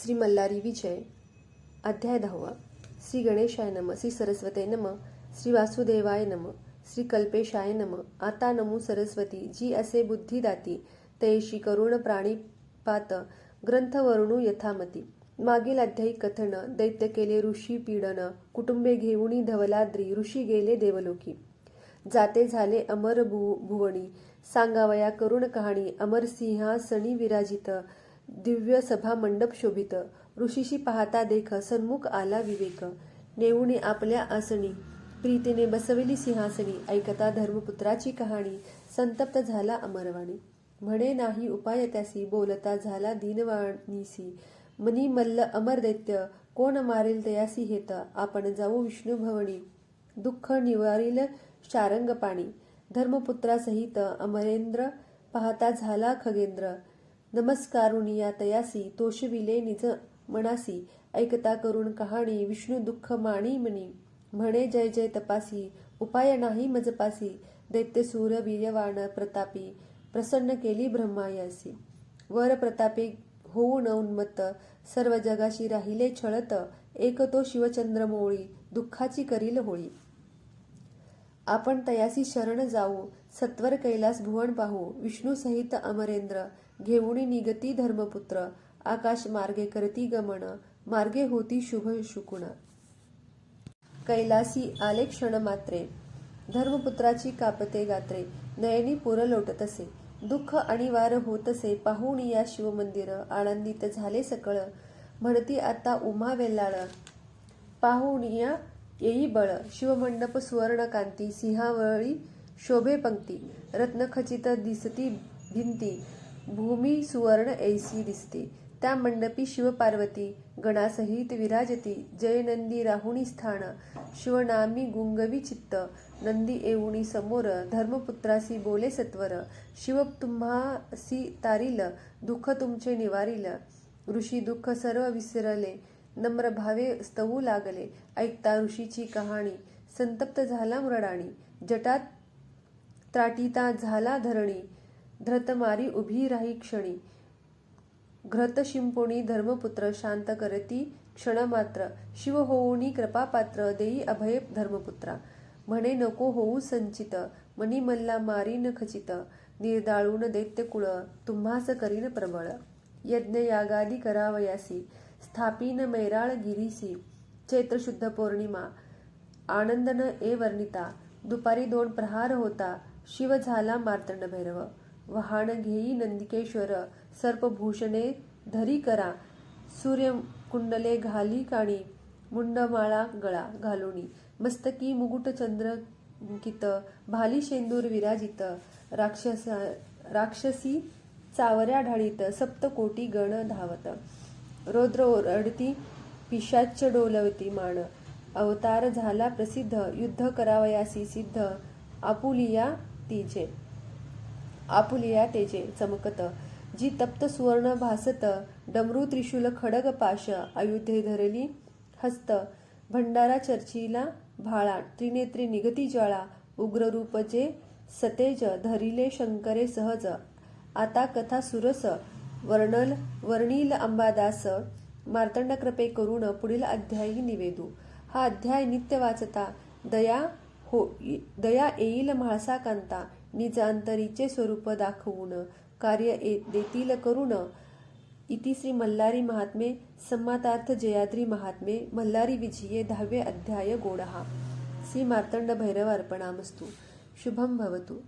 श्री मल्हारी विजय अध्याय 10. श्री गणेशाय नम, श्री सरस्वते नम, श्री वासुदेवाय नम, श्री कल्पेशाय नम. आता नमो सरस्वती जी असे बुद्धी दाती, तैशी करुण प्राणीपात ग्रंथ वर्णू यथामती. मागील अध्यायी कथन. दैत्य केले ऋषी पीडन, कुटुंबे घेऊनी धवलाद्री, ऋषी गेले देवलोकी. जाते झाले अमर भुवनी, सांगावया करुण कहाणी. अमर सिंहासनी विराजित, दिव्य सभा मंडप शोभित. ऋषीशी पाहता देख, सन्मुख आला विवेक. नेऊनी आपल्या आसनी, प्रीतीने बसविली सिंहासनी. ऐकता धर्मपुत्राची कहाणी, संतप्त झाला अमरवाणी. म्हणे नाही उपाय त्यासी, बोलता झाला दीनवाणीसी. मनी मल्ल अमर दैत्य, कोण मारेल तयासी हेत. आपण जाऊ विष्णू भवनी, दुःख निवारील शारंग पाणी. धर्मपुत्रासहित अमरेंद्र, पाहता झाला खगेंद्र. नमस्कारुनिया तयासी, तोषविले निज मनासी. ऐकता करुण कहाणी, विष्णू दुःख माणी मनी. म्हणे जय जय तपासी, उपाय नाही मजपासी. दैत्यसूर वीर्यवान प्रतापी, प्रसन्न केली ब्रह्मायासी. वर प्रतापे होऊन उन्मत्त, सर्व जगाशी राहिले छळत. एक तो शिवचंद्रमोळी, दुःखाची करील होळी. आपण तयासी शरण जाऊ, सत्वर कैलास भुवन पाहू. विष्णू सहित अमरेंद्र, घेऊनी निगती धर्मपुत्र. आकाश मार्गे करती गमन, मार्गे होती शुभ शुकुन. कैलासी आले क्षण मात्रे, धर्मपुत्राची कापते गात्रे. नयनी पुर लोटतसे, दुःख अनिवार्य होतसे. पाहून या शिवमंदिर, आनंदित झाले सकळ. म्हणती आता उमा वेल्लाळ, पाहून या येई बळ. शिवमंडप सुवर्ण कांती, सिंहावळी शोभे पंक्ती. रत्नखचित दिसती भिंती, भूमी सुवर्ण ऐसी दिसते. त्या मंडपी शिवपार्वती, गणासहित विराजती. जय नंदी राहुणी स्थान, शिवनामी गुंगवी चित्त. नंदी येऊनी समोर, धर्मपुत्रासी बोले सत्वर. शिव तुम्हासी तारील, दुःख तुमचे निवारील. ऋषी दुःख सर्व विसरले, नम्र भावे स्तवू लागले. ऐकता ऋषीची कहाणी, संतप्त झाला मृडाणी. जटात त्राटिता झाला धरणी, धृतमारी उभी राही क्षणी. घृत शिंपोणी धर्मपुत्र, शांत करती क्षणमात्र. शिव होऊनी कृपापात्र, देई अभय धर्मपुत्रा. म्हणे नको होऊ संचित, मनी मल्ला मारीन खचित. निर्दाळून दैत्यकुळ, तुम्हास करीन प्रबळ. यज्ञ यागादी करावयासी, स्थापीन मैराळ गिरीसी. चैत्र शुद्ध पौर्णिमा, आनंद न ए वर्णिता. दुपारी 2 प्रहार होता, शिव झाला मार्तंड भैरव. वहाण घेई नंदिकेश्वर, सर्पभूषणे धरी करा. सूर्यकुंडले घाली काणी, मुंडमाळा गळा घालुनी. मस्तकी मुकुट चंद्रकित, भाली शेंदूर विराजित. राक्षसी चावऱ्या ढाळीत, सप्तकोटी गण धावत. रौद्र ओरडती, पिशाच्च डोलवती मान. अवतार झाला प्रसिद्ध, युद्ध करावयासी सिद्ध. आपुलिया तेजे चमकत, जी तप्त सुवर्ण भासत. डमरू त्रिशूल खडग पाश, आयुधे धरली हस्त. भंडारा चर्चिला भाळा, त्रिनेत्री निगती ज्वाळा. उग्ररूप जे सतेज, धरिले शंकरे सहज. आता कथा सुरस, वर्णील अंबादास. मार्तंड कृपे करून पुढील अध्यायी निवेदू. हा अध्याय नित्य वाचता, दया येईल म्हाळसा कांता. निज अंतरीचे स्वरूप दाखवून, कार्य देतील करून. इति श्री मल्हारी महात्मे संमातार्थ जयाद्री महात्मे. मल्हारी विजये 10वे अध्याय गोडहा. श्री मार्तंड भैरव अर्पणामस्तु. शुभम भवतु.